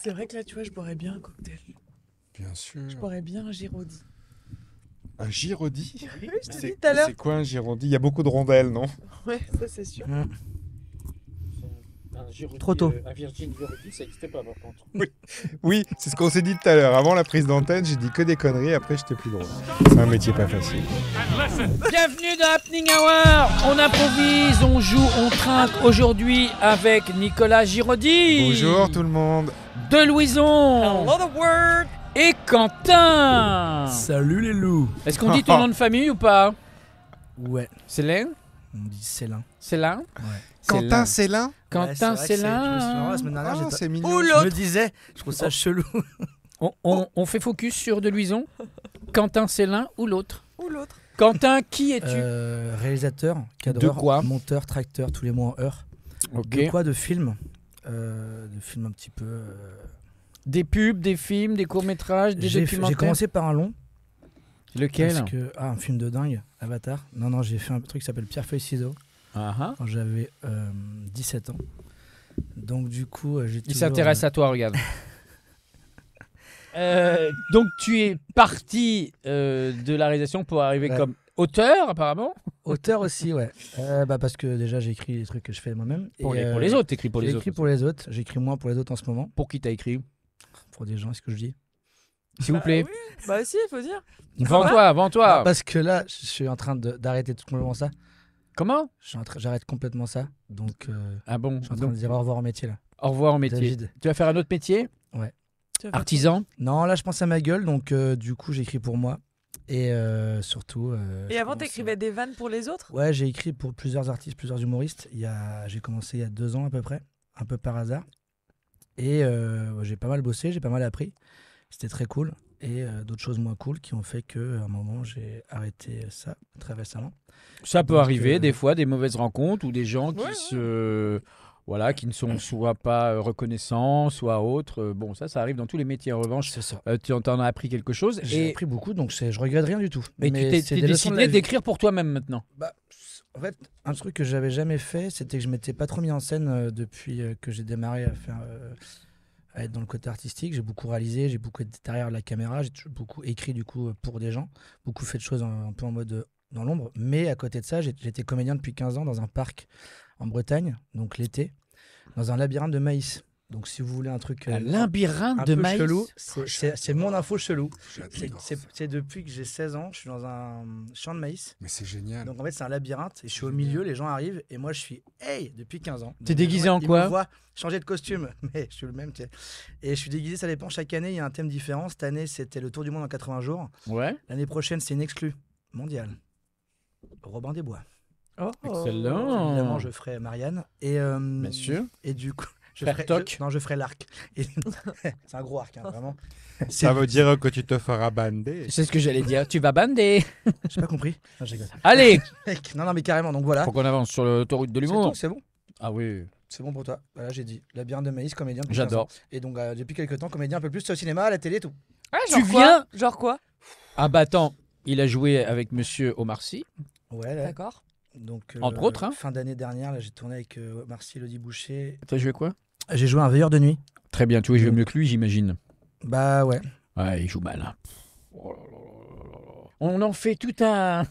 C'est vrai que là, tu vois, je boirais bien un cocktail. Bien sûr. Je boirais bien un Giraudy. Un Giraudy? Oui, je te dis tout à l'heure. C'est quoi un Giraudy? Il y a beaucoup de rondelles, non? Ouais, ça c'est sûr. Trop tôt. Un Virgin Giraudy, ça n'existait pas par contre. Oui, c'est ce qu'on s'est dit tout à l'heure. Avant la prise d'antenne, j'ai dit que des conneries, après j'étais plus drôle. C'est un métier pas facile. Bienvenue dans Happening Hour. On improvise, on joue, on trinque aujourd'hui avec Nicolas Giraudy. Bonjour tout le monde. De Louison. Hello the world. Et Quentin. Salut les loups. Est-ce qu'on dit ton nom de famille ou pas? Ouais, Célin? on dit Célin. Célin? Ouais. Quentin Célin? Quentin Ouais, c'est vrai que je me souviens, Célin. la semaine dernière, Ah, j'étais- c'est mignon. Ou je l'autre. me disais, je trouve ça chelou. On fait focus sur De Louison. Quentin Célin ou l'autre? Ou l'autre. Quentin, qui es-tu? Réalisateur, cadreur, De quoi monteur, tracteur, tous les mots en heure. Ok. De quoi? De films. De films un petit peu... Des pubs, des films, des courts-métrages, des J'ai documentaires? commencé par un long. Lequel? Parce que, un film de dingue, Avatar. Non, j'ai fait un truc qui s'appelle Pierre-Feuille-Ciseaux Ah, quand j'avais 17 ans. Donc du coup, j'ai il toujours... s'intéresse à toi, regarde. Donc tu es parti de la réalisation pour arriver Ouais. comme auteur apparemment. Auteur aussi, ouais. Parce que déjà, j'écris les trucs que je fais moi-même. Pour Et, les autres, t'écris pour les J'écris autres. pour les autres. J'écris moins pour les autres en ce moment. Pour qui t'as écrit? Pour des gens, est-ce que je dis? S'il vous plaît. Oui. Bah si, il faut dire. Vends-toi, vends-toi. Parce que là, je suis en train d'arrêter tout complètement ça. Comment? J'arrête complètement ça. Donc, Ah bon. je suis en train Donc, de dire au revoir au métier, là. au revoir au métier. David. Tu vas faire un autre métier? Tu vas faire Artisan? Non, là, je pense à ma gueule. Donc, du coup, j'écris pour moi. Et surtout... quoi Et je avant, commence, t'écrivais des vannes pour les autres? Ouais, j'ai écrit pour plusieurs artistes, plusieurs humoristes. J'ai commencé il y a 2 ans à peu près, un peu par hasard. Et j'ai pas mal bossé, j'ai pas mal appris. C'était très cool. Et d'autres choses moins cool qui ont fait qu'à un moment, j'ai arrêté ça très récemment. Ça peut Donc, arriver des fois, des mauvaises rencontres ou des gens qui Ouais, voilà, qui ne sont soit pas reconnaissants, soit autres. Bon, ça arrive dans tous les métiers. En revanche, C'est ça. tu en as appris quelque chose. J'ai Et appris beaucoup, donc je regrette rien du tout. mais tu t'es c'est des leçons de la décidé vie. d'écrire pour toi-même maintenant. Bah, en fait, un truc que j'avais jamais fait, c'était que je m'étais pas trop mis en scène depuis que j'ai démarré à faire, à être dans le côté artistique. J'ai beaucoup réalisé, j'ai beaucoup été derrière la caméra, j'ai beaucoup écrit du coup pour des gens, beaucoup fait de choses un peu en mode dans l'ombre. Mais à côté de ça, j'étais comédien depuis 15 ans dans un parc en Bretagne, donc l'été, dans un labyrinthe de maïs. Donc si vous voulez un truc Un labyrinthe un de peu maïs. chelou, c'est mon info chelou. J'adore. C'est depuis que j'ai 16 ans, je suis dans un champ de maïs. Mais c'est génial. Donc en fait, c'est un labyrinthe et je suis au milieu, les gens arrivent et moi je suis hey depuis 15 ans. T'es Donc, déguisé en ils quoi? me voient changer de costume, mais je suis le même. Tu sais. Et je suis déguisé, ça dépend. Chaque année, il y a un thème différent. Cette année, c'était le Tour du Monde en 80 jours. Ouais. L'année prochaine, c'est une exclue mondiale. Robin des Bois. Oh. Excellent. Évidemment, je ferai Marianne. Et, Bien sûr. Et du coup, Frère Toc. je ferai l'arc. Et- c'est un gros arc, hein, vraiment. Ça veut dire que tu te feras bander. C'est ce que j'allais dire. Tu vas bander. J'ai pas compris. Non, je rigole. Allez. Mec, non, mais carrément. Donc voilà. Faut qu'on avance sur l'autoroute de C'est l'humour. tout, c'est bon. Ah oui. C'est bon pour toi. Voilà, j'ai dit. Labyrinthe de maïs, comédien. depuis J'adore. 15 ans. Et donc, depuis quelques temps, comédien un peu plus au cinéma, à la télé, tout. Ah, Tu genre quoi viens- Genre quoi? Ah bah attends, il a joué avec Monsieur Omar Sy. Ouais, là. D'accord. Donc, Entre autres, hein. Fin d'année dernière, là, j'ai tourné avec Marcy Elodie Boucher. T'as joué quoi? J'ai joué un veilleur de nuit. Très bien, tu vois, je vais mieux que lui, j'imagine. Bah ouais. Ouais, il joue mal. Hein. Oh là là là là là. On en fait tout un...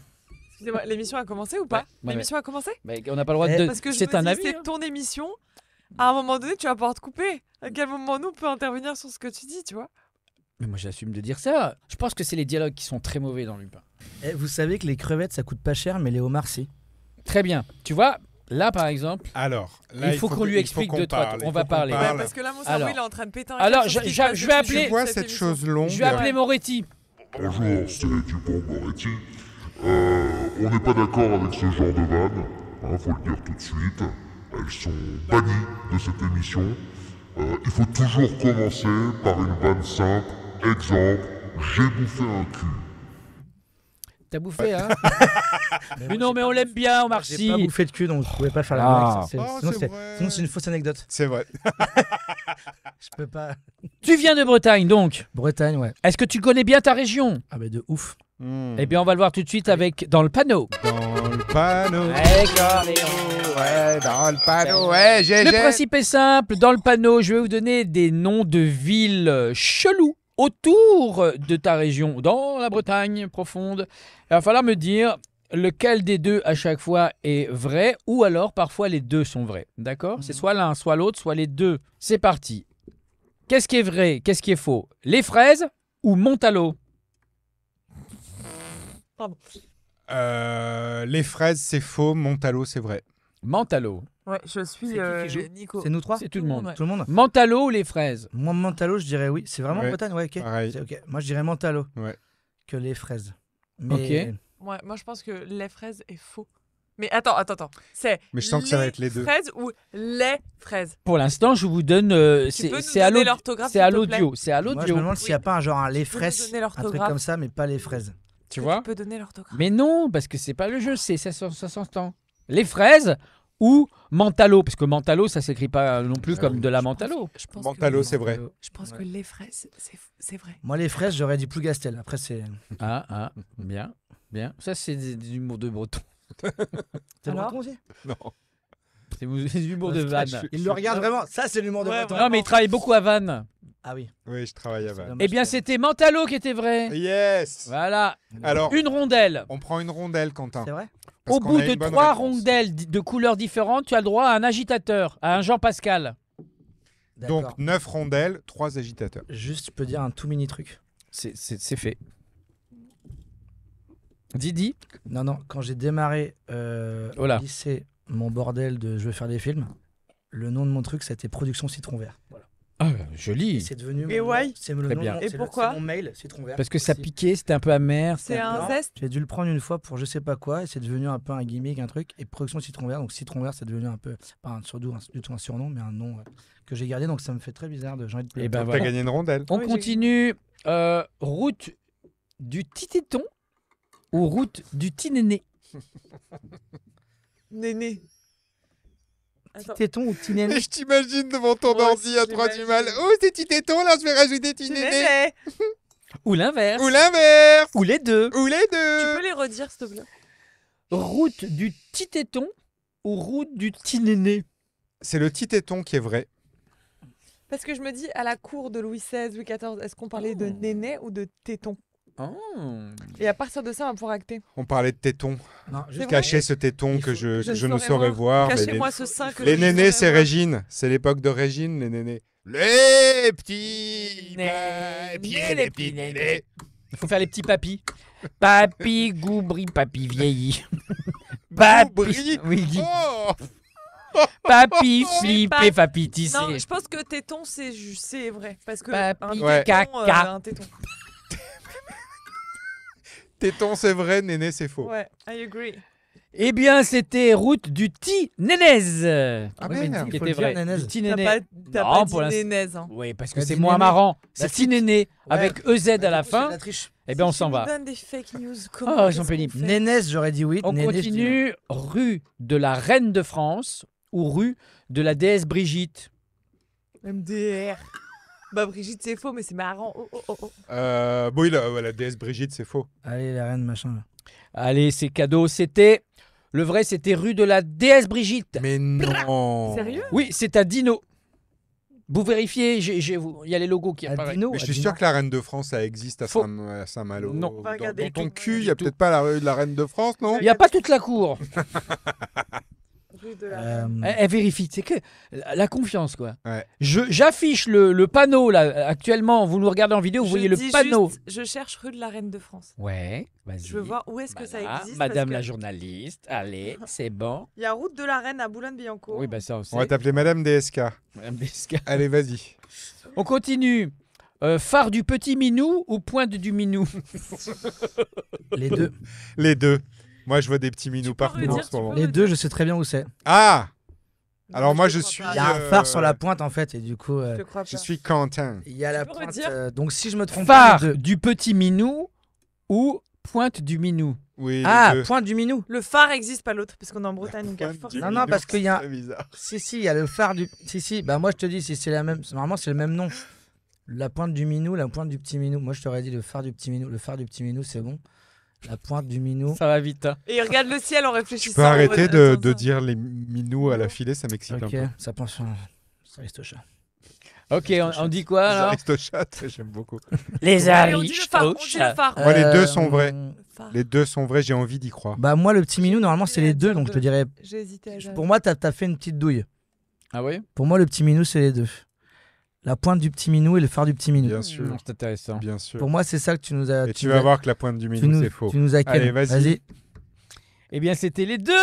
Excusez-moi, l'émission a commencé ou pas? Ouais, L'émission a commencé? Mais on n'a pas le droit Eh, de... Parce que je C'est me un dis, avis. c'est hein. ton émission. À un moment donné, tu vas pouvoir te couper. À quel moment nous on peut intervenir sur ce que tu dis, tu vois? Mais moi, j'assume de dire ça. Je pense que c'est les dialogues qui sont très mauvais dans Lupin. Eh, vous savez que les crevettes, ça coûte pas cher, mais les homards, si. Très bien. Tu vois, là, par exemple... Alors, là, Il faut qu'on lui explique deux, trois trucs. On va parler. Ouais, parle. parce que là, mon Alors. cerveau, il est en train de péter un Alors, câble sur ce je- qui je- se passe je vais depuis appeler- Tu vois cette cette émission. chose longue. Je vais appeler Moretti. Bonjour, c'est Dupont Moretti. On n'est pas d'accord avec ce genre de vannes, faut le dire tout de suite. Elles sont bannies de cette émission. Il faut toujours commencer par une vanne simple. Exemple, j'ai bouffé un cul. T'as bouffé, hein? Mais non, mais on l'aime bien, Omar J'ai Sy. pas bouffé de cul, donc je pouvais pas faire la Ah. blague. Oh, Sinon, c'est c'est vrai. sinon, c'est une fausse anecdote. C'est vrai. Je peux pas. Tu viens de Bretagne, donc. Bretagne, ouais. Est-ce que tu connais bien ta région? Ah bah de ouf. Eh bien, on va le voir tout de suite avec dans le panneau. Dans le panneau. Avec l'accordéon, ouais, dans le panneau, ouais, Le principe est simple. Dans le panneau, je vais vous donner des noms de villes chelous autour de ta région, dans la Bretagne profonde. Il va falloir me dire lequel des deux à chaque fois est vrai, ou alors parfois les deux sont vrais. D'accord ? C'est soit l'un, soit l'autre, soit les deux. C'est parti. Qu'est-ce qui est vrai ? Qu'est-ce qui est faux ? Les Fraises ou Montalot ? Les fraises, c'est faux. Montalot, c'est vrai. Montalot. Ouais, je suis C'est qui joue Nico. C'est nous trois. C'est tout le monde. Ouais. Tout le monde. Montalot ou les Fraises ? Moi, Mentalo, je dirais oui. C'est vraiment Ouais, Bretagne, ouais, ok. pareil. C'est ok. Moi, je dirais Mentalo. Ouais. Que les fraises. Mais Ouais, moi je pense que les fraises est faux. Mais attends. C'est Mais je sens que ça va être les deux. fraises ou les fraises. Pour l'instant, je vous donne. Tu peux nous C'est à donner l'audio. l'orthographe, C'est à s'il te plaît l'audio. C'est à moi, je me l'audio. demande s'il n'y a pas un genre un les peux nous fraises, donner un truc l'orthographe comme ça, mais pas les fraises. Tu Est-ce que vois ? Tu peux donner l'orthographe. Mais non, parce que c'est pas le jeu, ça s'entend. Les Fraises ou Mentalo, parce que Mentalo, ça s'écrit pas non plus comme de la Mentalo. Je pense Mentalo, que, c'est vrai. je pense que les fraises, c'est vrai. Moi, les fraises, j'aurais dit Plougastel. Après, c'est. Ah, bien. Ça, c'est de l'humour de breton. C'est Alors breton aussi. Non. C'est de l'humour de Vannes. Il le regarde vraiment. Ça, c'est l'humour de Ouais, breton. ouais. Non, mais il travaille beaucoup à Vannes. Ah oui. Oui, je travaille à Vannes. Dommage Eh bien, que- c'était Mentalo qui était vrai. Yes. Voilà. Alors, Une rondelle. on prend une rondelle, Quentin. C'est vrai. parce Au qu'on bout a de une bonne 3 réponse. rondelles de couleurs différentes, tu as le droit à un agitateur, à un Jean-Pascal. D'accord. Donc 9 rondelles, 3 agitateurs. Juste, je peux dire un tout mini truc. C'est fait. Didi. Non, quand j'ai démarré Oh là. au lycée, mon bordel de je veux faire des films, le nom de mon truc, c'était Production Citron Vert. Voilà. Ah, Et joli. c'est devenu Et mon, why c'est le Très nom, bien. Et c'est pourquoi c'est mon mail, Citron Vert. Parce que ça Si. piquait, c'était un peu amer. C'est un Non, zeste. J'ai dû le prendre une fois pour je sais pas quoi, et c'est devenu un peu un gimmick, un truc. Et Production Citron Vert, donc Citron Vert, c'est devenu un peu, pas un du tout un surnom, mais un nom que j'ai gardé, donc ça me fait très bizarre de j'ai envie de Eh ben T'as voilà. gagné une rondelle. On Oui, j'ai- continue. Route du Titéton ou route du Tinéné? Néné. Attends. Téton ou petit néné. Et je t'imagine devant ton Moi ordi aussi, à 3 du j'imagine. mal. Oh, c'est petit téton, là, je vais rajouter petit C'est néné. néné. Ou l'inverse. Ou l'inverse. Ou les deux. Ou les Tu deux. peux les redire, s'il te plaît? Route du Titéton ou route du Tinéné? C'est le petit téton qui est vrai. Parce que je me dis, à la cour de Louis XVI, Louis XIV, est-ce qu'on parlait de néné ou de téton? Oh. Et à partir de ça, on va pouvoir acter. On parlait de téton. Non, C'est juste vrai Cacher ce téton Il que faut- je, je je ne ne saurais saurais voir. mais Cachez-moi ce sein que les je nénés, saurais c'est voir. Régine. C'est l'époque de Régine, les nénés. Les petits pieds, les petits nénés. Il faut faire les petits papis. Papy goubri, papy vieilli. Papy. Goubri. Oui, Oh. papy Oh, flippé, pas- papy tissé. Non, je pense que téton, c'est vrai. Parce que Papy un Ouais. téton, caca. un téton. Téton, c'est vrai. Néné, c'est faux. Ouais, I agree. Eh bien, c'était route du Tinénez. Ah, Oui, mais merde. il faut Qui le était dire, vrai. Nénez. Du T'as Tinéné. pas Non, dit pour l'instant. nénèse. Hein. Oui, parce que T'as c'est dit moins néné. marrant. La C'est suite. Tinéné Ouais. avec EZ à Bah, la du coup, c'est de fin. la triche. Eh bien, on Si s'en tu va. nous donnes des fake news, Oh, comment j'en qu'est-ce pénis. qu'on fait Nénès, j'aurais dit oui. On Néné, je dis non. continue. Rue de la Reine de France ou rue de la déesse Brigitte? MDR. Bah Brigitte, c'est faux, mais c'est marrant. Oh, oh, oh, oh. Bon, la déesse Brigitte, c'est faux. Allez, la reine, machin. Là. Allez, c'est cadeau. C'était. Le vrai, c'était rue de la déesse Brigitte. Mais non. Sérieux? Oui, c'est à Dino. Vous vérifiez, il y a les logos qui À apparaissent. Dino, Mais je à suis Dino. sûr que la reine de France, ça existe à Faux. Saint-Malo. Non. On va regarder. Dans ton Du cul, il n'y a tout. peut-être pas la rue de la reine de France, non? Il n'y a pas toute la cour. Rue de la Euh, Elle vérifie. C'est que la confiance, quoi. Ouais. J'affiche le panneau, là, actuellement. Vous nous regardez en vidéo, vous Je voyez le dis panneau. juste, je cherche rue de la Reine de France. Ouais, vas-y. Je veux voir où est-ce que ça Voilà, existe. Madame la parce que journaliste, allez, c'est bon. Il y a route de la Reine à Boulogne-Billancourt. Oui, bah ça aussi. On va t'appeler Madame DSK. Madame Desca. Allez, vas-y. On continue. Phare du petit minou ou pointe du minou? Les deux. Les deux. Moi, je vois des petits minous peux partout redire, en ce tu moment. peux Les deux, je sais très bien où c'est. Ah! Alors, moi, te je crois suis. pas. Il y a un phare sur la pointe, en fait, et du coup, Je te crois pas. Je suis Quentin. il y a la peux pointe. redire Donc, si je me trompe pas, Phare les deux. du petit minou ou pointe du minou? Oui, Ah, les deux. pointe du Minou. Le phare existe, pas l'autre, parce qu'on est en Bretagne, donc il y a Pointe force- du Non, non, Minou, parce qu'il y a- c'est très bizarre. Si, il y a le phare du. Si, bah moi je te dis, si c'est la même. Normalement, c'est le même nom. La pointe du Minou, la pointe du petit Minou. Moi, je t'aurais dit le phare du petit Minou. Le phare du petit Minou, c'est bon. La pointe du minou. Ça va vite. Hein. Et il regarde le ciel en Tu réfléchissant. peux arrêter en mode, de attends, dire les minous à la filée, ça m'excite un Ok, peu. ça pense sur Aristocha. Ok, on dit quoi Les alors? aristochats, j'aime beaucoup. Les Allez, on dit le phare, on dit le phare. Moi, les deux sont vrais. Le phare. Les deux sont vrais, j'ai envie d'y croire. Bah moi le petit minou normalement c'est les deux donc je te dirais. J'ai hésité à dire. Pour moi t'as fait une petite douille. Ah oui? Pour moi le petit minou c'est les deux. La pointe du petit minou et le phare du petit minou. Bien sûr, C'est intéressant. bien sûr. Pour moi c'est ça que tu nous as. Et tu vas voir que la pointe du minou, c'est faux. Tu nous as Allez, vas-y. Eh bien, c'était les deux.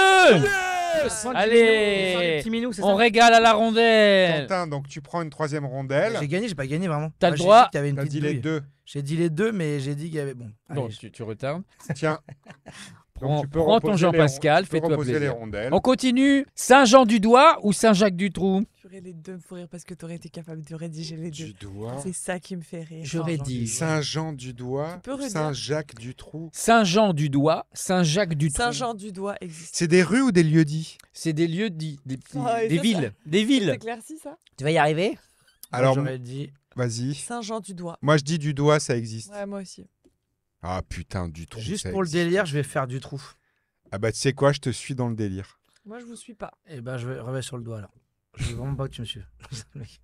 Allez, Allez, petit minou, c'est on ça. régale à la rondelle. Quentin, donc tu prends une troisième rondelle. J'ai gagné, j'ai pas gagné vraiment. T'as Moi, le j'ai droit. dit que t'avais une T'as petite dit les douille. deux. J'ai dit les deux, mais j'ai dit qu'il y avait bon. Donc, Allez, tu retardes. Tiens. Prends, Donc, tu peux prends ton reposer Jean-Pascal, tu peux fais-toi reposer les plaisir. rondelles. On continue. Saint-Jean-du-Doigt ou Saint-Jacques-du-Trou? J'aurais les deux pour rire parce que t'aurais été capable de rédiger les deux. Du doigt. C'est ça qui me fait rire. J'aurais dit. Saint-Jean du doigt. Tu peux redire Saint-Jacques du trou. Saint-Jean-du-Doigt, Saint-Jacques-du-Trou. Saint-Jean-du-Doigt existe. C'est des rues ou des lieux dits? C'est des lieux dits, des Ah, et ça, villes. Des C'est villes. éclairci ça Tu vas y arriver? Alors, j'aurais dit. vas-y. Saint-Jean-du-Doigt. Moi, je dis du doigt, ça existe. Ouais, moi aussi. Ah putain, du trou. Juste ça pour le existe. délire, je vais faire du trou. Ah bah, tu sais quoi, je te suis dans le délire. Moi, je vous suis pas. Et ben je reviens sur le doigt là. Je veux vraiment pas que tu me suives.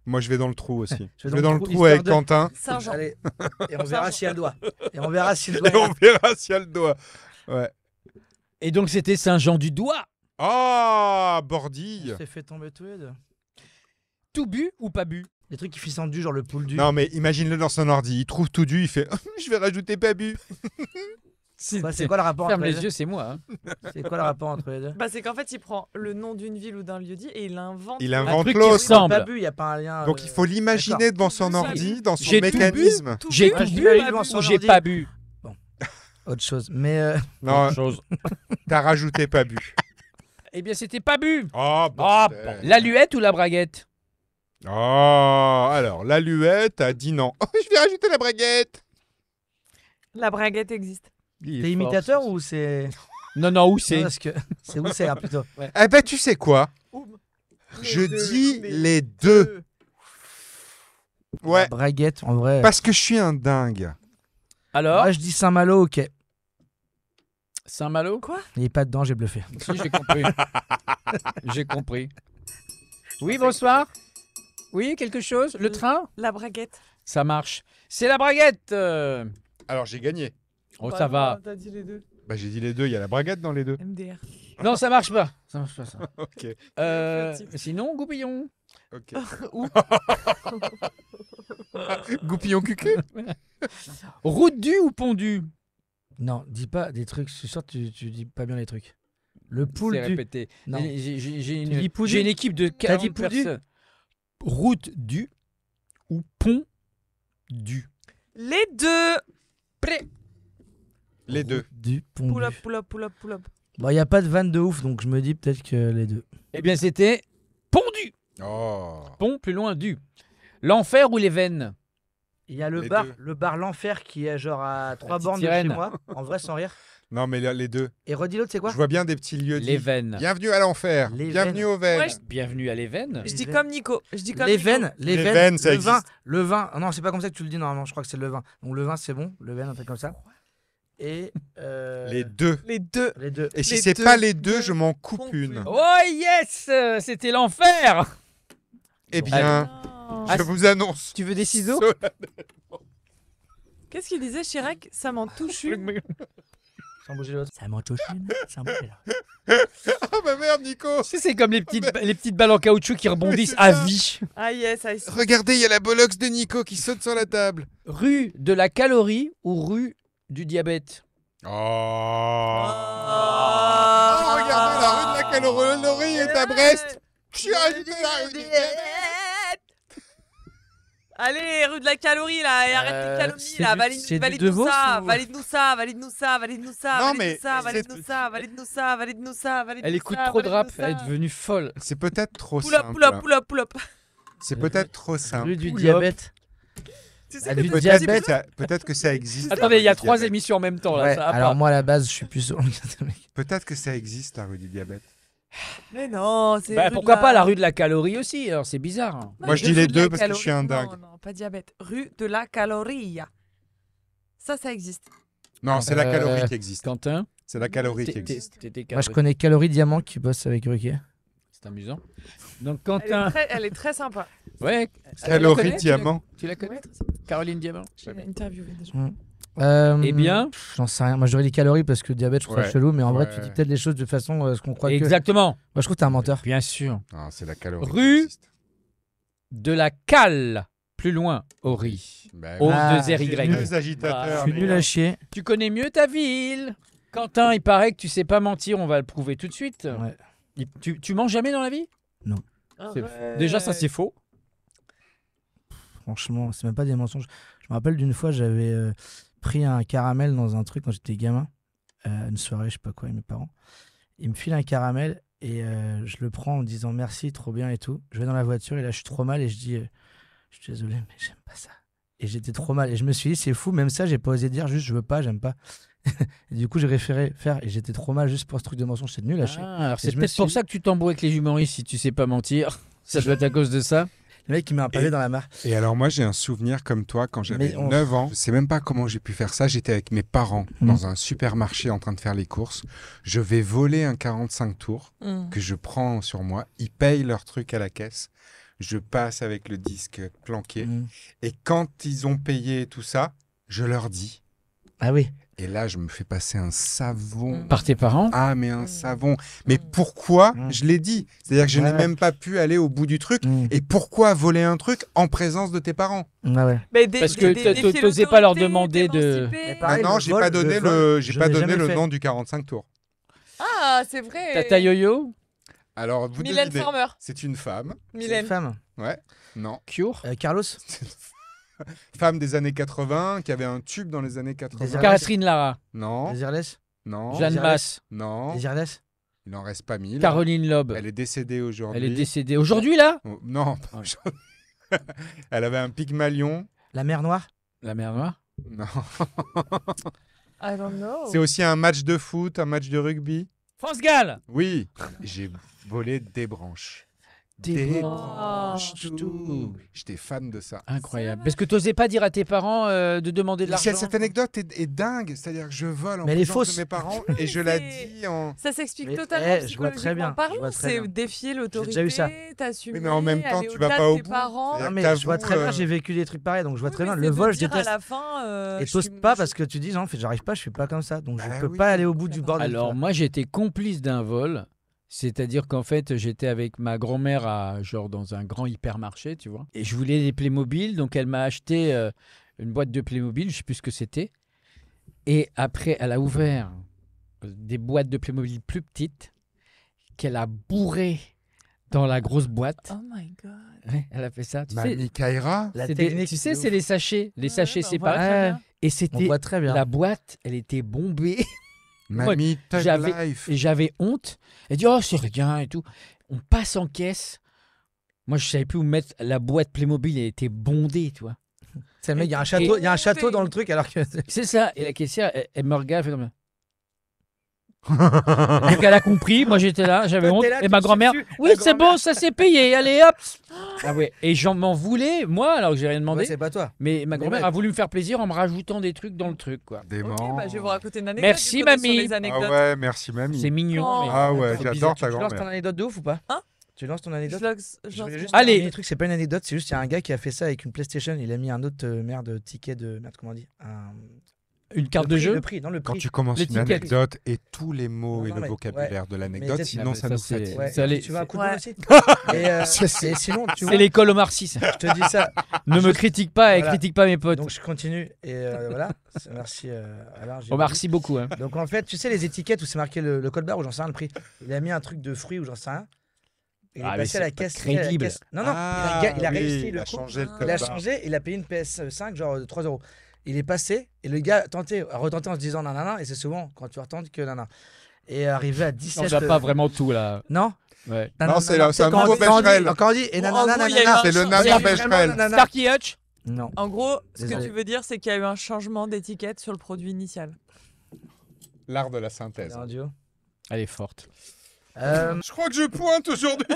Moi, je vais dans le trou aussi. Je Je vais dans le trou avec Quentin. Saint-Jean. Allez, et on verra si elle doit. Et on verra si le Et doigt. on verra si elle doit. Ouais. Et donc, c'était Saint-Jean-du-Doigt. Ah, bordille. C'est fait tomber tous les deux. Tout bu ou pas bu? Les trucs qui font du, genre le poule du. Non, mais imagine-le dans son ordi. Il trouve tout dû, il fait je vais rajouter pas bu. Bah, c'est quoi le rapport Ferme entre les les deux yeux, c'est moi. Hein. C'est quoi le rapport entre les deux Bah, c'est qu'en fait, il prend le nom d'une ville ou d'un lieu dit et il invente. Il Un invente truc qui l'autre. ressemble. Pas bu, il y a pas un lien. Donc, il faut l'imaginer devant son D'accord. ordi, dans son J'ai tout bu. mécanisme. Tout J'ai bu, tout je bu l'ai eu pas devant bu. son ou j'ai ordi. pas bu? Autre chose. Mais Non, Autre chose. t'as rajouté pas bu. Eh bien, c'était pas bu. Oh, Ah, bordel. bon. L'aluette ou la braguette? Oh, alors, l'aluette a dit non. Oh, je vais rajouter la braguette. La braguette existe. t'es imitateur ou c'est. Non, non, où Non, c'est? parce que c'est où c'est plutôt. Eh ben, tu sais quoi? Oum. Je Les deux, dis les deux. Ouais, La braguette, en vrai. parce que je suis un dingue. Alors, Moi, je dis Saint-Malo, ok. Saint-Malo? Il est pas dedans, j'ai bluffé. Si, j'ai compris. J'ai compris. Oui, bonsoir. Oui, quelque chose? Le train? La braguette. Ça marche. C'est la braguette. Alors, j'ai gagné. Oh, Bah ça non, va. T'as dit les deux. Bah, j'ai dit les deux, il y a la braguette dans les deux. MDR. Non, ça marche pas. Ça marche pas, ça. Ok, Sinon, Goupillon. ok. Ou Goupillon cucu. Route du ou pondu? Non, dis pas des trucs. Je suis sûr que tu dis pas bien les trucs. Le poule C'est du. répété. Non. J'ai Tu dis une, poudu? j'ai une équipe de T'as dit 40 poudu? personnes. Route du ou pont du? les deux. Prêt. Les deux. Du pondu. Pull up, pull up, pull up, pull up. Bon, il y a pas de vanne de ouf, donc je me dis peut-être que les deux. Eh bien, c'était pondu. Oh. Pont, plus loin, du. L'enfer ou les veines? Il y a Les deux. le bar l'enfer qui est genre à 3 petite bornes de chez sirène. moi. En vrai, sans rire. Non, mais là, les deux. Et redis l'autre, c'est quoi? Je vois bien des petits lieux Les dits. veines. Bienvenue à l'enfer. Les Bienvenue veines. aux veines. Ouais, Bienvenue à les veines. Je dis veines. comme Nico. Je dis comme Les Nico. veines, Les veines, ça le vin, existe. le vin. Ah non, c'est pas comme ça que tu le dis normalement. Je crois que c'est le vin. Donc le vin, c'est bon. Le veine, un truc comme ça. Et Les deux. Les deux. les deux. Et si les c'est deux. pas les deux, je m'en coupe Pompe une. une. Oh yes, c'était l'enfer. Eh bien, Non. je vous annonce. Tu veux des ciseaux? Qu'est-ce qu'il disait, Chirac? Ça m'en touche une. Sans bouger l'autre. Ça m'en touche une. Ça m'en fait là. Ah bah merde, Nico. C'est comme les petites balles en caoutchouc qui rebondissent c'est à ça. vie. Ah yes, I see. Regardez, il y a la bollocks de Nico qui saute sur la table. Rue de la calorie ou rue du diabète? Oh. Ah. Oh, regardez, la rue de la calorie est à Brest. Je suis rajouté la rue du diabète. Allez, rue de la calorie là, et arrête tes calomnies c'est là, du- c'est du valide-nous De Vos ça, ou- valide-nous ça, valide-nous ça, valide-nous ça, Non, valide-nous mais ça, c'est- valide-nous ça, valide-nous ça, valide-nous ça, valide-nous ça. Elle écoute trop de rap, valide-nous elle est ça. devenue folle. C'est peut-être trop Pull up, simple. pull up, pull up, pull up. C'est peut-être trop simple. Rue du Pull up. diabète. Tu Ah, sais du que Peut-être diabète. que ça- peut-être que ça existe. Attendez, il y a la rue du 3 diabète. émissions en même temps là. Ouais, Ça va alors pas. moi à la base, je suis plus sur. Peut-être que ça existe, la rue du diabète. Mais non, c'est. Bah, rue de pourquoi la- pas la rue de la calorie aussi? Alors c'est bizarre. Non, Moi, je rue dis les de deux la parce que je suis un calorie. dingue. Non, non, pas diabète. Rue de la calorie. Ça existe. Non, c'est la calorie qui existe. Quentin, C'est la calorie qui t'es- existe. t'es Moi, je connais Calorie Diamant qui bosse avec Ruquier. C'est amusant. Donc Elle Quentin, elle est très sympa. ouais. Calorie tu la connais, diamant. Tu la connais Ouais, très sympa. Caroline Diamant. Je l'ai interviewée déjà. Eh bien, J'en sais rien. Moi, j'aurais dit calories parce que diabète, je trouve ça Ouais. chelou, mais en vrai, Ouais. tu dis peut-être les choses de façon ce qu'on croit que. exactement. Moi, je trouve que t'es un menteur. Bien sûr. Non, c'est la calorie Rue. qui existe. De la cale, plus loin, au riz. Bah, O Ah, de j'ai Y. deux agitateurs. Je suis nul à chier. Tu connais mieux ta ville. Quentin, il paraît que tu sais pas mentir, on va le prouver tout de suite. Ouais. Tu manges jamais dans la vie C'est- Déjà, ça c'est faux. Franchement, c'est même pas des mensonges. Je me rappelle d'une fois, j'avais pris un caramel dans un truc quand j'étais gamin, une soirée, je sais pas quoi, avec mes parents. Ils me filent un caramel et je le prends en me disant merci, trop bien et tout. Je vais dans la voiture et là, je suis trop mal et je dis je suis désolé, mais j'aime pas ça. Et j'étais trop mal. Et je me suis dit, c'est fou, même ça, j'ai pas osé dire juste je veux pas, j'aime pas. Et du coup, j'ai référé faire et j'étais trop mal juste pour ce truc de mensonge. C'est nul à chier. Ah, alors Et c'est je me peut-être suis pour dit- ça que tu t'embrouilles avec les humoristes si tu sais pas mentir. Ça doit être à cause de ça. Le mec, il met un pavé Et- dans la mare. Et alors moi j'ai un souvenir comme toi quand j'avais Mais on- 9 ans. Je sais même pas comment j'ai pu faire ça. J'étais avec mes parents dans un supermarché en train de faire les courses. Je vais voler un 45 tours Mm. que je prends sur moi. Ils payent leur truc à la caisse. Je passe avec le disque planqué. Mm. Et quand ils ont payé tout ça, je leur dis. Ah oui. Et là je me fais passer un savon. Par tes parents. Ah mais un savon. Mais pourquoi Mm. je l'ai dit? C'est-à-dire que je n'ai Ouais. même pas pu aller au bout du truc. Mm. Et pourquoi voler un truc en présence de tes parents? Ah ouais. Mais Parce que t'osais pas leur demander de- d'émanciper. Pareil, Maintenant, le j'ai vol- pas donné le vol, le, j'ai je pas l'ai donné jamais le fait. nom du 45 tours. Ah, c'est vrai. Tata Yo-Yo, Alors, vous Mylène devinez. Farmer. C'est une femme. C'est une Mylène. femme. Ouais. Non. Cure, Carlos. Femme des années 80 qui avait un tube dans les années 80. Désiré- Catherine Lara, Non. Désirless. Non. Jeanne Désiré- Masse, Non. Désirless. Il n'en reste pas 1000. Caroline Loeb. Elle est décédée aujourd'hui. Elle est décédée aujourd'hui là. Oh, non. pas aujourd'hui. Elle avait un Pygmalion. La mer Noire. La mer Noire. Non. I don't know. C'est aussi un match de foot, un match de rugby. France Gall. Oui. J'ai volé des branches. Des branches, tout. J'étais fan de ça. Incroyable. Parce que t'osais pas dire à tes parents de demander de l'argent. Cette anecdote est dingue. C'est-à-dire que je vole en Mais elle est présence fausse. de mes parents et je la C'est- dis en... Ça s'explique Mais, totalement je vois très bien, psychologiquement je vois parlant. très C'est bien. défier l'autorité, déjà eu ça. t'assumer, Oui, mais en même temps, aller tu vas au-delà pas de au tes bout. parents. C'est-à-dire Non, mais t'avoues, je vois très bien, euh, j'ai vécu des trucs pareils, donc je vois Oui, très mais bien. c'est Le de vol, je dire déteste. à la fin, Et je t'oses suis- pas parce que tu dis, non, j'arrive pas, je suis pas comme ça, donc Bah je peux oui. pas aller au bout du bordel. Alors moi j'étais complice d'un vol, c'est-à-dire qu'en fait j'étais avec ma grand-mère à genre dans un grand hypermarché, tu vois. Et je voulais des Playmobil, donc elle m'a acheté une boîte de Playmobil, je sais plus ce que c'était. Et après elle a ouvert des boîtes de Playmobil plus petites qu'elle a bourrées dans la grosse boîte. Oh my god. Ouais, elle a fait ça. Tu sais, Mamie Kaira. La c'est des- technique, tu sais, de c'est ouf. les sachets. Les sachets bah, on séparés. voit très bien. Et On c'était voit très bien. la boîte, elle était bombée. Mamie Tug j'avais- Life. Et j'avais honte. Elle dit, oh, c'est rien et tout. On passe en caisse. Moi, je savais plus où mettre la boîte Playmobil. Elle était bondée, tu vois. C'est le mec, il y a un château, il y a un château dans le truc alors que. C'est ça. Et la caissière, elle me regarde, elle fait comme ça. Donc elle a compris. Moi, j'étais là, j'avais Toi, honte. t'es là, Et tu ma te grand-mère, chies dessus. oui, La c'est grand-mère. bon, ça s'est payé. Allez, hop. Ah ouais. Et j'en m'en voulais, moi, alors que j'ai rien demandé. Ouais, c'est pas toi. Mais ma grand-mère ouais. a voulu me faire plaisir en me rajoutant des trucs dans le truc, quoi. Dément. Ok, bah, je vais vous raconter une anecdote. Merci, du coup, on est sur mamie. les anecdotes. Ah ouais, merci mamie. C'est mignon. Oh. mais- Ah ouais, c'est j'adore bizarre. ta Tu lances ton grand-mère. anecdote de ouf ou pas Hein Tu lances ton Je anecdote lance- je Je voulais lance juste mon- Allez. terminer le truc, c'est pas une anecdote, c'est juste il y a un gars qui a fait ça avec une PlayStation, il a mis un autre merde ticket de merde comment on dit Une carte le de prix, jeu. le prix, non le Quand prix. tu commences une L'étiquette. anecdote et tous les mots Non, et non, le mais- vocabulaire de l'anecdote, Mais sinon non, ça mais nous ça, c'est- fatigue. Ouais, Ça, les- tu veux un coup de Ouais. boule aussi et sinon tu vois C'est l'école Omar VI. ça. je te dis ça. Ne me critique pas et Voilà. critique pas mes potes. Donc je continue et voilà. Merci Alain. j'ai Omar oublié. VI beaucoup. Hein. Donc en fait, tu sais les étiquettes où c'est marqué le code barre ou j'en sais rien le prix. Il a mis un truc de fruits ou j'en sais rien. Il est Ah, mais passé à la c'est pas caisse. tu sais, à la crédible. caisse. Non non, Ah, il a oui, réussi il le a coup. changé le Il code Il a barre. changé, il a payé une PS5 genre de 3 €. Il est passé et le gars a retenté en se disant nanana et c'est souvent quand tu retentes que nanana. Et arrivé à 17. On n'a pas vraiment tout là. Non. Ouais. Non, c'est là, c'est un Quand nouveau on dit- quand on dit- Becherel. Quand on dit et Bon, en nanana gros, il y a eu nanana. un C'est le changement. nain Il y a de vraiment Becherel. nanana. Starkey Hutch. Non. En gros, ce que Désolé. tu veux dire, c'est qu'il y a eu un changement d'étiquette sur le produit initial. L'art de la synthèse. C'est un duo. Elle est forte. Je crois que je pointe aujourd'hui.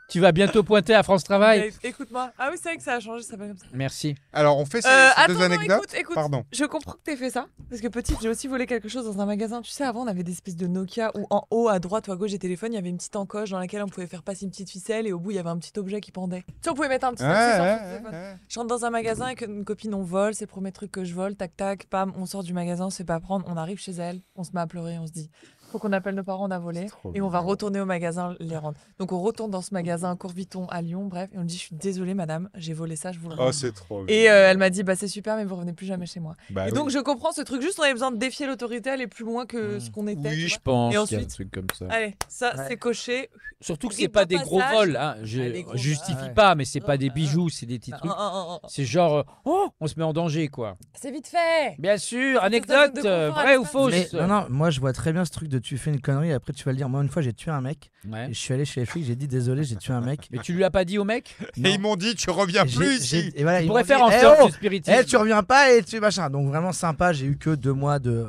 Tu vas bientôt pointer à France Travail. Écoute-moi. Ah oui, c'est vrai que ça a changé, ça va comme ça. Merci. Alors, on fait ces Attends, deux non, anecdotes. écoute. Pardon. Je comprends que t'aies fait ça. Parce que petite, j'ai aussi volé quelque chose dans un magasin. Tu sais, avant, on avait des espèces de Nokia où en haut, à droite ou à gauche des téléphones, il y avait une petite encoche dans laquelle on pouvait faire passer une petite ficelle et au bout, il y avait un petit objet qui pendait. Tu sais, on pouvait mettre un petit accessoire sur le téléphone. Je rentre dans un magasin avec une copine, on vole, c'est le premier truc que je vole, tac tac, pam, on sort du magasin, on se fait pas prendre, on arrive chez elle, on se met à pleurer, on se dit faut qu'on appelle nos parents, on a volé et on va retourner au magasin les rendre. Donc on retourne dans ce magasin Courviton à Lyon, bref, et on lui dit je suis désolée madame, j'ai volé ça, je vous le rends. Oh, c'est trop Et elle m'a dit bah c'est super mais vous revenez plus jamais chez moi. Bah et donc je comprends ce truc, juste on avait besoin de défier l'autorité, aller plus loin que ce qu'on était. Oui, tu je vois. pense Et qu'il y a un ensuite, truc comme ça. allez, ça Ouais. c'est coché. Surtout que c'est Rite pas au des gros passage. vols. Hein. Je Ah, des gros justifie vols. pas, mais c'est pas Oh, des bah, bijoux, c'est des petits trucs. Oh, C'est genre, oh, on se met en danger, quoi. c'est vite fait. Bien sûr, C'est anecdote, ta zone de confort, vraie ou Alexandre. fausse. Mais non, moi je vois très bien ce truc de tu fais une connerie et après tu vas le dire. Moi une fois j'ai tué un mec Ouais. et je suis allé chez les flics, j'ai dit désolé, j'ai tué un mec. Mais tu lui as pas dit au mec? Et ils m'ont dit, tu reviens Et plus ici. et voilà, Tu ils pourrais m'ont faire dit, en eh sorte oh, de spiritisme. tu reviens pas et tu machin. Donc vraiment sympa, j'ai eu que 2 mois de.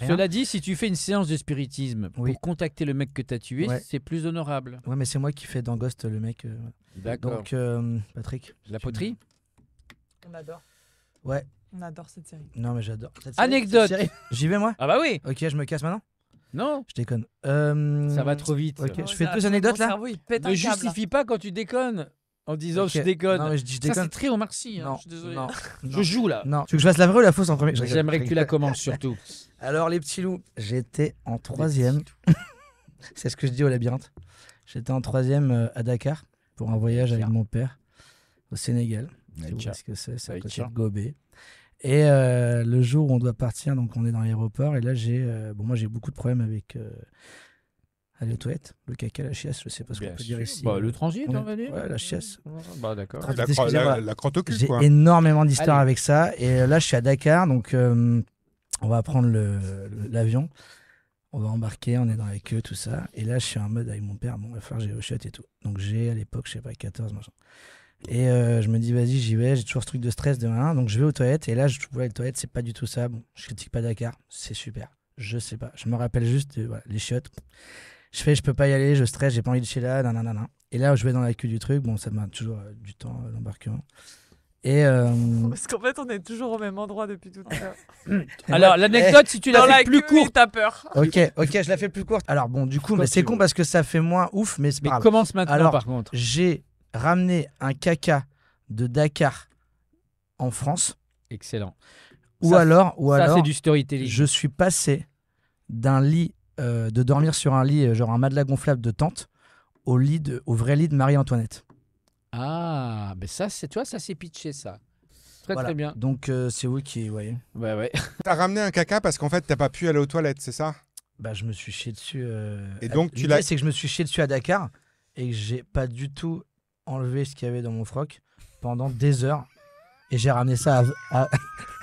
Rien. Cela dit, si tu fais une séance de spiritisme Oui. pour contacter le mec que t'as tué, Ouais. c'est plus honorable. Ouais, mais c'est moi qui fais dans Ghost le mec. D'accord. Donc Patrick. La poterie? On adore. Ouais. On adore cette série. Non mais j'adore. Anecdote. J'y vais moi. Ah bah oui. Ok, je me casse maintenant. Non, Je déconne. ça va trop vite. Ok, Oh, je fais ça, 2 mon anecdotes là. cerveau, il pète Ne un câble, là. justifie pas quand tu déconnes en disant Ok. je déconne. Non mais je dis je Ça, déconne. c'est très Omar Sy, hein, Non, je suis désolé. non, Je joue là. non. Tu veux que je fasse la vraie ou la fausse en premier? Je rigole. J'aimerais que tu la commences surtout. Alors les petits loups, j'étais en 3e. C'est ce que je dis au labyrinthe. J'étais en 3e à Dakar pour un voyage avec mon père au Sénégal. Ouais, Si vous tiens. voyez ce que c'est à Ouais, côté tiens. de Gobé. Et le jour où on doit partir, donc on est dans l'aéroport et là moi j'ai beaucoup de problèmes avec aller aux toilettes, le caca, la chiasse, je sais pas ce qu'on Bien peut sûr. dire ici. Bah, le transit, Ouais. on va dire. Ouais, la chiasse. Bah d'accord. Très- La, Excusez-moi. la crotte au cul, J'ai quoi. énormément d'histoires Allez. avec ça. Et là, je suis à Dakar, donc on va prendre l'avion. On va embarquer, on est dans la queue, tout ça. Et là, je suis en mode avec mon père, bon, il va falloir que j'ai au shot et tout. Donc j'ai à l'époque, je sais pas, 14, machin. Et je me dis, vas-y, j'y vais, j'ai toujours ce truc de stress de rien. Donc je vais aux toilettes. Et là, je vois les toilettes, c'est pas du tout ça. Bon, je critique pas Dakar, c'est super. Je sais pas. Je me rappelle juste voilà, les chiottes. Je peux pas y aller, je stresse, j'ai pas envie de chier là, nanana. Et là, je vais dans la queue du truc. Bon, ça m'a toujours du temps, l'embarquement. Et Parce qu'en fait, on est toujours au même endroit depuis tout à l'heure. Alors l'anecdote, si tu Dans la la fais plus queue, il courte, t'a peur. Ok, je la fais plus courte. Alors bon, du coup, Comme mais c'est tu con veux. parce que ça fait moins ouf, mais c'est mais pas grave. commence maintenant Alors, par contre. J'ai ramené un caca de Dakar en France, Excellent. ou Ça, alors, Ça c'est du storytelling. je suis passé d'un lit de dormir sur un lit, genre un matelas gonflable de tente, au vrai lit de Marie-Antoinette. Ah, mais ça c'est toi, ça c'est pitché ça. Très Voilà. très bien. Donc c'est vous qui voyez. Ouais ouais. T'as ramené un caca parce qu'en fait, t'as pas pu aller aux toilettes, c'est ça? Bah, je me suis chié dessus. Et donc, tu l'idée, l'as- c'est que je me suis chié dessus à Dakar et que j'ai pas du tout enlevé ce qu'il y avait dans mon froc pendant des heures. Et j'ai ramené ça à-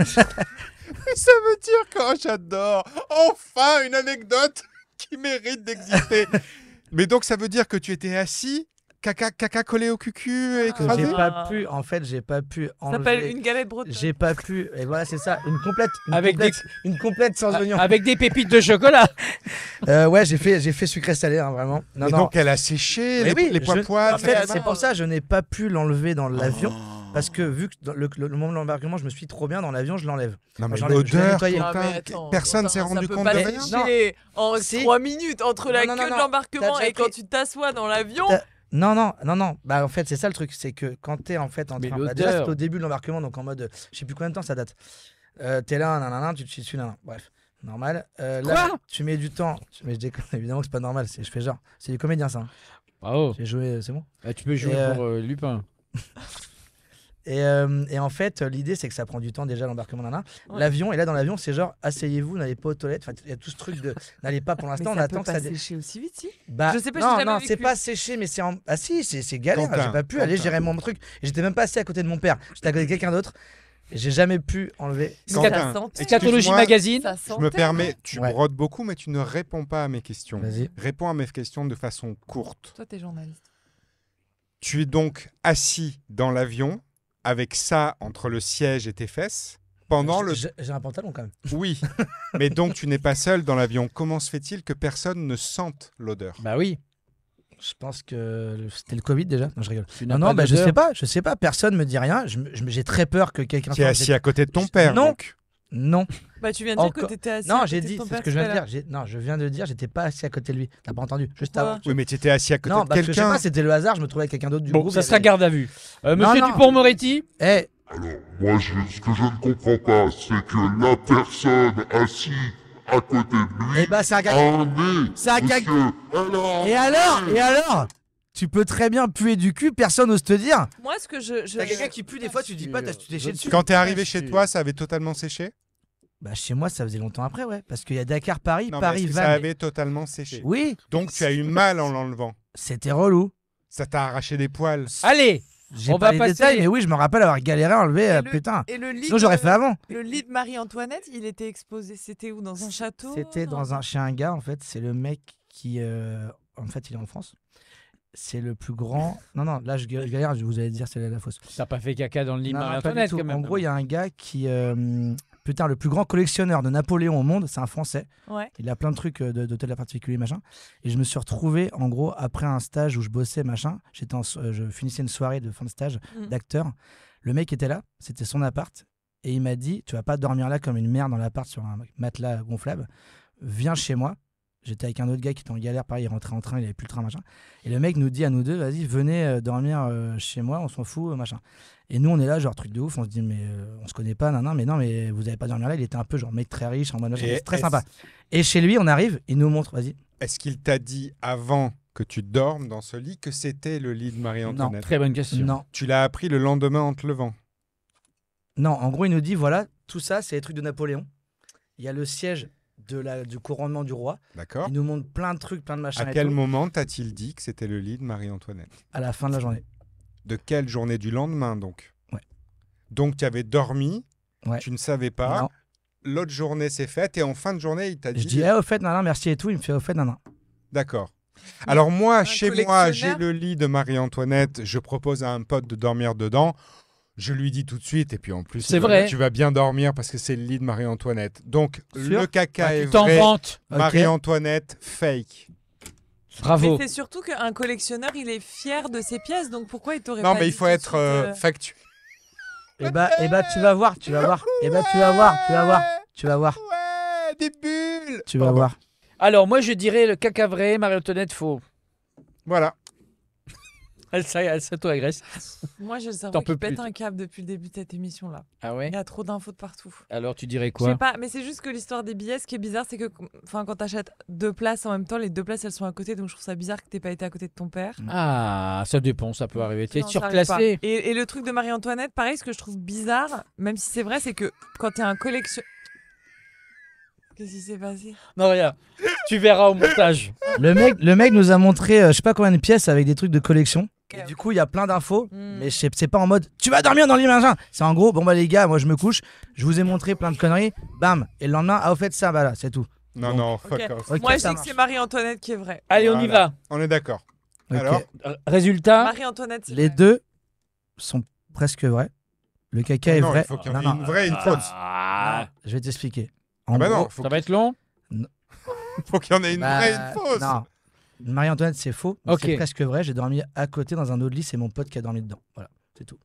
Ça veut dire que j'adore. Enfin, une anecdote qui mérite d'exister. Mais donc, ça veut dire que tu étais assis, caca collé au cucu, que écrasé. j'ai pas pu. En fait, j'ai pas pu Ça s'appelle enlever. une galette bretonne. J'ai pas pu. Et voilà, c'est ça. Une complète. Avec une complète sans oignon. Avec des pépites de chocolat. Ouais, j'ai fait sucré salé, hein, vraiment. Non, Et non. donc, elle a séché Mais oui, les poils poils. En fait, Ah, c'est bah, pour ça que je n'ai pas pu l'enlever dans l'avion. Oh. Parce que vu que dans le moment de l'embarquement, je me suis trop bien dans l'avion, je l'enlève. Non, mais J'enlève, je l'ai l'odeur, nettoyé. Ah, mais Quentin, attends, personne Quentin, s'est ça rendu peut compte pas de se rien. sécher en Si. 3 minutes entre la Non, queue non, de non. l'embarquement T'as et déjà quand pris- tu t'assois dans l'avion. Non. Bah en fait, c'est ça le truc, c'est que quand t'es en fait en Mais train. Bah, déjà, l'odeur. c'était au début de l'embarquement, donc en mode, je sais plus combien de temps ça date. T'es là, nanana, tu te chies dessus, nanana. Bref, normal. Là, Quoi tu mets du temps. Mais je déconne, évidemment que c'est pas normal. Je fais genre, c'est du comédien ça. Hein. Bravo. J'ai joué, c'est bon. Ah, tu peux jouer Et, pour Lupin. Et en fait, l'idée, c'est que ça prend du temps déjà l'embarquement, nanana. Ouais. L'avion, et là dans l'avion, c'est genre, asseyez-vous, n'allez pas aux toilettes. Enfin, il y a tout ce truc de, n'allez pas pour Mais l'instant, on ça attend peut que ça. pas sécher aussi vite, si. Bah, Je sais pas, j'ai non, jamais non, vécu. c'est pas séché, mais c'est en. Ah si, c'est galère. Quentin, J'ai pas pu aller Quentin. gérer mon truc. Et j'étais même pas assis à côté de mon père. J'étais à côté de quelqu'un d'autre. Et j'ai jamais pu enlever. Quentin, Ça sentait. Scatologie excuse-moi, Magazine. Ça Je me sentait. permets, tu Ouais. brodes beaucoup, mais tu ne réponds pas à mes questions. Vas-y. Réponds à mes questions de façon courte. Toi, t'es journaliste. Tu es donc assis dans l'avion avec ça entre le siège et tes fesses pendant le... J'ai un pantalon quand même. Oui, mais donc tu n'es pas seul dans l'avion. Comment se fait-il que personne ne sente l'odeur? Bah oui. Je pense que c'était le Covid déjà. Non, je rigole. Tu n'as Non, pas je d'odeur sais pas. Personne me dit rien. J'ai très peur que quelqu'un. Tu es assis à côté de ton père. Non. donc. Non. Bah, tu viens de dire que Encore- t'étais assis. Non, à j'ai côté de dit. ton C'est père ce que je tout viens à de l'heure. dire. Non, je viens de dire. J'étais pas assis à côté de lui. T'as pas entendu. Juste Pourquoi avant. Oui, mais tu étais assis à côté Non, de parce que je sais quelqu'un. pas. C'était le hasard. Je me trouvais avec quelqu'un d'autre du Bon, groupe. ça sera garde à vue. Monsieur non. Dupond-Moretti, Eh, Alors, moi, ce que je ne comprends pas, c'est que la personne assise à côté de lui eh bah, c'est un gars. a un nez. C'est un gars- Monsieur, alors, Et alors Tu peux très bien puer du cul. Personne n'ose te dire. Moi, ce que je. T'as quelqu'un qui pue des fois. Tu dis pas. Tu t'es chié dessus. Quand t'es arrivé chez toi, ça avait totalement séché? Bah chez moi, ça faisait longtemps après, ouais. Parce qu'il y a Dakar-Paris, Non, mais est-ce que Paris-Vannes. ça avait totalement séché. Oui, Donc tu as eu mal en l'enlevant. c'était relou. Ça t'a arraché des poils. allez, J'ai On pas va les passer- détails, mais oui, je me rappelle avoir galéré à enlever. Et le- Putain. Et le lit. Sinon, j'aurais fait avant. Le lit de Marie-Antoinette, il était exposé. C'était où? Dans un château? C'était chez un gars, en fait. C'est le mec qui. En fait, il est en France. C'est le plus grand. Non, là, je galère. Vous allez dire, c'est la fausse. t'as pas fait caca dans le lit de Non, pas du Marie-Antoinette tout. quand même. En gros, il y a un gars qui. Putain, le plus grand collectionneur de Napoléon au monde, c'est un Français. Ouais. Il a plein de trucs de tel particulier, machin. Et je me suis retrouvé, en gros, après un stage où je bossais, machin. Je finissais une soirée de fin de stage Mhm. d'acteur. Le mec était là, c'était son appart. Et il m'a dit, tu vas pas dormir là comme une merde dans l'appart sur un matelas gonflable. Viens chez moi. J'étais avec un autre gars qui était en galère, pareil, il rentrait en train, il avait plus le train, machin. Et le mec nous dit à nous deux, vas-y, venez dormir chez moi, on s'en fout, machin. Et nous, on est là, genre truc de ouf, on se dit, mais on se connaît pas, mais vous avez pas dormi là. Il était un peu genre mec très riche, en mode machin, Et c'est très est-ce- sympa. Et chez lui, on arrive, il nous montre, vas-y. Est-ce qu'il t'a dit avant que tu dormes dans ce lit que c'était le lit de Marie-Antoinette? Très bonne question. Non, Tu l'as appris le lendemain en te levant. non, en gros, il nous dit, voilà, tout ça, c'est les trucs de Napoléon. Il y a le siège du couronnement du roi. D'accord. Il nous montre plein de trucs, plein de machins. À et quel tout, moment t'a-t-il dit que c'était le lit de Marie-Antoinette? à la fin de la journée. De quelle journée? Du lendemain, donc? Ouais. Donc tu avais dormi, Ouais. tu ne savais pas. Non. L'autre journée s'est faite et en fin de journée, il t'a dit... Je dis, au fait, non, merci et tout. Il me fait, au fait, non. D'accord. Alors moi, chez moi, j'ai collectionneur. le lit de Marie-Antoinette. Je propose à un pote de dormir dedans. Je lui dis tout de suite. Et puis en plus, C'est vrai. tu vas bien dormir parce que c'est le lit de Marie-Antoinette. Donc, Sûr le caca Ah, est tu t'en vrai. vantes. Ok. Marie-Antoinette, fake. Bravo. Mais c'est surtout qu'un collectionneur, il est fier de ses pièces, donc pourquoi il t'aurait Non, pas mais dit il faut tout de être suite, factuel. Eh bah, tu vas voir. Eh bah, tu vas voir. Ouais, des bulles. Tu vas Pardon. voir. Alors, moi, je dirais le caca vrai, Marie-Antoinette faux. Voilà. Elle s'auto-agresse. Moi, j'ai le cerveau T'en qui peux pète plus. un câble depuis le début de cette émission-là. Ah ouais Il y a trop d'infos de partout. Alors, tu dirais Je sais quoi? pas, mais c'est juste que l'histoire des billets, ce qui est bizarre, c'est que quand t'achètes 2 places en même temps, les 2 places elles sont à côté, donc je trouve ça bizarre que t'aies pas été à côté de ton père. Ah, ça dépend, ça peut arriver. T'es Non, ça arrive pas. surclassé. Et le truc de Marie-Antoinette, pareil, ce que je trouve bizarre, même si c'est vrai, c'est que quand t'es un collectionneur. Qu'est-ce qui s'est passé? Non, rien. Tu verras au montage. Le mec nous a montré, je sais pas combien de pièces avec des trucs de collection. Et du coup, il y a plein d'infos, Hmm. mais c'est pas en mode tu vas dormir dans le lit, machin. C'est en gros, bon bah les gars, moi je me couche, je vous ai montré plein de conneries, bam. Et le lendemain, au fait, ça, bah là, c'est tout. Non, Bon. non, fuck Ok. off. Ok, Moi, je ça dis que marche. c'est Marie-Antoinette qui est vraie. Allez, on y Voilà. va. On est d'accord. Ok. Alors Résultat. Marie-Antoinette, c'est Les vrai. deux sont presque vrais. Le caca est non, vrai. il faut qu'il y en Non, ait non, une vraie et une fausse. Ah, je vais t'expliquer. En Ah bah gros, non, faut ça va être long. qu'il y en ait une bah, vraie et une fausse. Non. Marie-Antoinette, c'est faux. mais Ok. C'est presque vrai. J'ai dormi à côté dans un autre lit. C'est mon pote qui a dormi dedans. Voilà, c'est tout.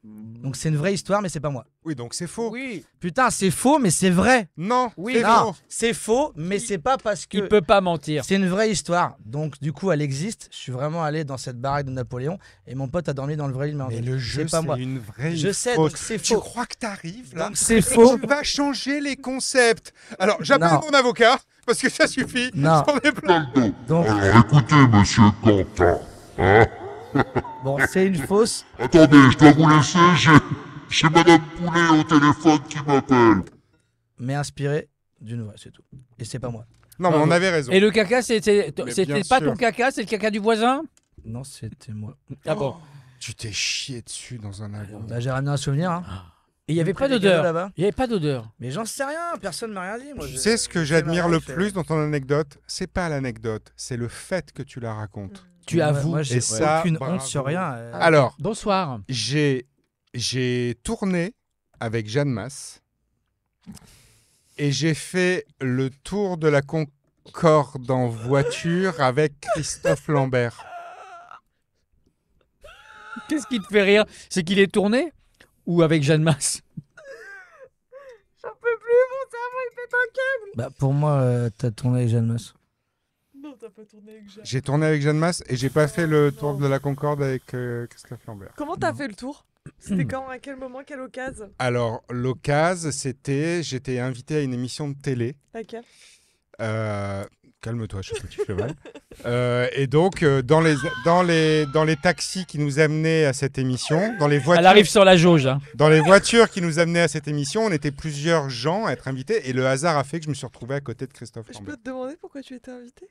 Donc c'est une vraie histoire, mais c'est pas moi. Oui, donc c'est faux. Oui. Putain, c'est faux, mais c'est vrai. Non, Oui, c'est Non, faux. c'est faux, mais c'est pas parce que Il peut pas mentir. c'est une vraie histoire. Donc du coup, elle existe. Je suis vraiment allé dans cette baraque de Napoléon et mon pote a dormi dans le vrai lit. Mais le jeu, pas moi. c'est une vraie et Je une sais, fausse. donc c'est Tu faux. crois que t'arrives là Donc c'est faux. Tu vas changer les concepts. Alors, j'appelle Non. mon avocat parce que ça suffit. Non. J'en ai plein. Donc Alors écoutez, monsieur Quentin. Hein? bon, c'est une fausse. Attendez, je dois vous laisser, j'ai Madame Poulet au téléphone qui m'appelle. Mais inspiré d'une vraie, c'est tout. Et c'est pas moi. Non, mais on avait raison. Et le caca, c'était bien pas sûr. ton caca, c'est le caca du voisin? Non, c'était moi. Ah bon. Tu t'es chié dessus dans un avion. Bah, j'ai ramené un souvenir. Hein. Et il y avait pas Pris des d'odeur. cadeaux là-bas. Il y avait pas d'odeur. Mais j'en sais rien. Personne m'a rien dit. Moi, Tu sais ce que j'admire le plus dans ton anecdote? C'est pas l'anecdote, c'est le fait que tu la racontes. Tu avoues. Moi, j'ai Et ça, aucune bravo. honte sur rien. Alors, Bonsoir. j'ai tourné avec Jeanne Masse et j'ai fait le tour de la Concorde en voiture avec Christophe Lambert. Qu'est-ce qui te fait rire? C'est qu'il est tourné ou avec Jeanne Masse? J'en peux plus, mon cerveau il pète un câble. Bah, pour moi, t'as tourné avec Jeanne Masse. Non, t'as pas tourné avec Jeanne. J'ai tourné avec Jeanne Masse et j'ai pas fait le tour de la Concorde avec Christophe Lambert. Comment t'as fait le tour? C'était quand? À quel moment? Quelle occasion? Alors, l'occasion, j'étais invité à une émission de télé. Laquelle? Calme-toi, je sais que tu fais mal. Et donc, dans les taxis qui nous amenaient à cette émission, dans les Elle arrive sur la jauge. Hein. dans les voitures qui nous amenaient à cette émission, on était plusieurs gens à être invités. Et le hasard a fait que je me suis retrouvé à côté de Christophe Je Lambert. peux te demander pourquoi tu étais invité?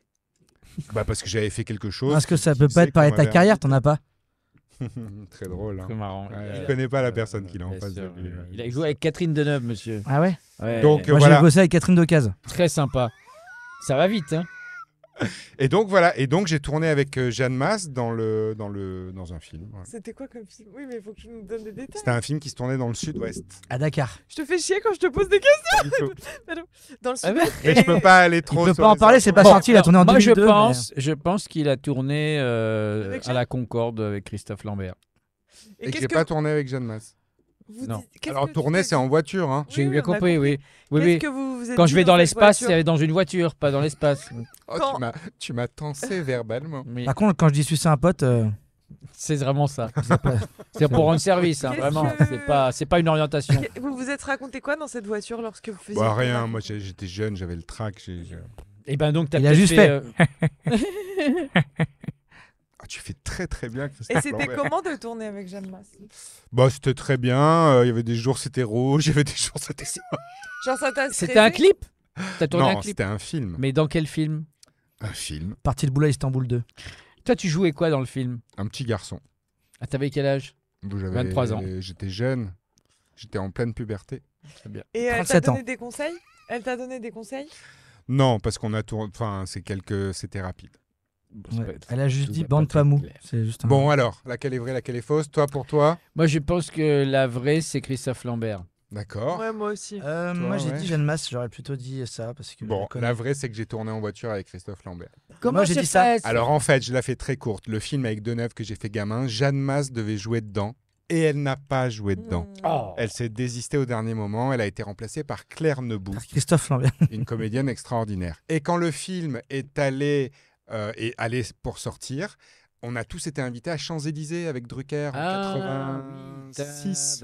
Bah, parce que j'avais fait quelque chose. Parce que ça peut Tu pas sais être parler qu'on de ta m'avait carrière, t'en as pas. Très drôle. Hein. C'est marrant. Ouais, je connais pas la personne qu'il a en Bien face de sûr, lui. Il a joué avec Catherine Deneuve, monsieur. Ah ouais. Ouais, Donc, Moi, voilà. j'ai bossé avec Catherine Decazes. très sympa. Ça va vite, hein. Et donc voilà, et donc j'ai tourné avec Jeanne Masse dans un film. Voilà. C'était quoi comme film? Oui, mais il faut que tu nous donnes des détails. C'était un film qui se tournait dans le sud-ouest. À Dakar. Je te fais chier quand je te pose des questions. Dans le Ah sud. ouais. Et je peux pas aller trop. Il peut sur pas en les parler, c'est pas infos. sorti, il a tourné en Moi, 2002. je pense qu'il a tourné Avec à Jeanne la Concorde avec Christophe Lambert. Et que qu'est-ce j'ai pas tourné avec Jeanne Masse. vous Non. dites- qu'est-ce Alors que tourner, tu c'est en voiture. Hein. J'ai Oui, bien on a compris, oui. Oui, Qu'est-ce oui. que vous vous êtes Quand dit je vais dans cette l'espace, voiture c'est dans une voiture, pas dans l'espace. Oh, Quand- tu m'as tensé verbalement. Oui. Par contre, quand je dis sucer un pote, C'est vraiment ça. c'est pas- C'est pour rendre service, hein, Qu'est-ce vraiment. que- C'est pas une orientation. Vous vous êtes raconté quoi dans cette voiture lorsque vous faisiez Bah le rien, tournage? moi j'étais jeune, j'avais le trac. Et ben donc, t'as Il a peut-être juste fait. Ah, tu fais très très bien. Et Christophe c'était Lambert. comment de tourner avec Jeanne Masse? Bah c'était très bien. Il y avait des jours c'était rouge, il y avait des jours c'était. Genre ça t'a C'était un stressé? clip? T'as tourné un Non, clip? c'était un film. Mais dans quel film? Un film. Partie de boulot à Istanbul 2. Toi, tu jouais quoi dans le film? Un petit garçon. Ah, t'avais quel âge? J'avais 23 ans. J'étais jeune. J'étais en pleine puberté. Très bien. Et elle t'a 37 ans. donné des conseils? Elle t'a donné des conseils? Non, parce qu'on a tourné. Enfin, c'était rapide. Ouais. Elle a juste tout dit va bande pas pas mou. très clair. C'est juste un... Bon alors, laquelle est vraie, laquelle est fausse? Toi pour toi? Moi, je pense que la vraie, c'est Christophe Lambert. D'accord. Ouais, moi aussi. Moi, j'ai ouais. dit Jeanne Masse, j'aurais plutôt dit ça parce que. je Bon, la connais. la vraie, c'est que j'ai tourné en voiture avec Christophe Lambert. Moi, j'ai dit ça. Alors en fait, je la fais très courte. Le film avec Deneuve que j'ai fait gamin, Jeanne Masse devait jouer dedans et elle n'a pas joué dedans. Mmh. Oh. Elle s'est désistée au dernier moment. Elle a été remplacée par Claire Nebou, Par Christophe Lambert. une comédienne extraordinaire. Et quand le film est allé pour sortir, on a tous été invités à Champs-Élysées avec Drucker en 86.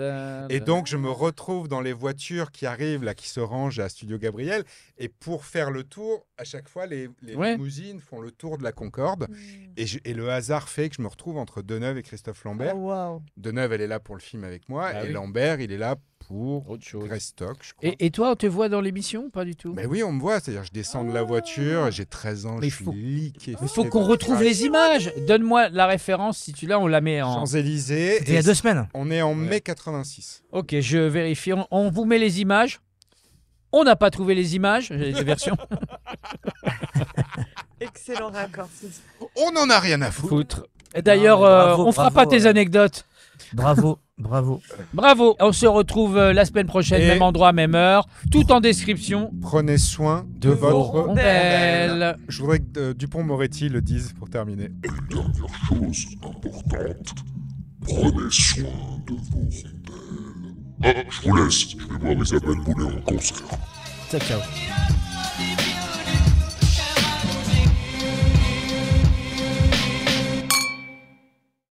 Et donc, je me retrouve dans les voitures qui arrivent, là, qui se rangent à Studio Gabriel. Et pour faire le tour, à chaque fois, les Ouais. limousines font le tour de la Concorde. Mmh. Et le hasard fait que je me retrouve entre Deneuve et Christophe Lambert. Oh, waouh. Deneuve, elle est là pour le film avec moi. Ah et oui. Lambert, il est là pour Autre chose. Greystock, je crois. Et toi, on te voit dans l'émission? Pas du tout. Mais oui, on me voit. C'est-à-dire, je descends de la voiture, j'ai 13 ans, Mais je suis faut- liqué. Il faut qu'on retrouve les images. Donne-moi la référence. Si tu l'as, on la met en. Champs-Élysées. C'était il y a 2 semaines. On est en mai 86. Ok, je vérifie. On vous met les images. On n'a pas trouvé les images, les versions. Excellent raccord. On n'en a rien à foutre. Foutre. Et d'ailleurs, Non, mais bravo, on fera bravo, pas tes anecdotes. Bravo, bravo. Bravo. On se retrouve la semaine prochaine, Et- même endroit, même heure. Tout en description. Prenez soin de De vos votre rondelles. Je voudrais que Dupont-Moretti le dise pour terminer. Une dernière chose importante, prenez soin de vos rondelles. Ah, je vous laisse, je vais voir Isabelle Boulay en concert. Ciao, ciao.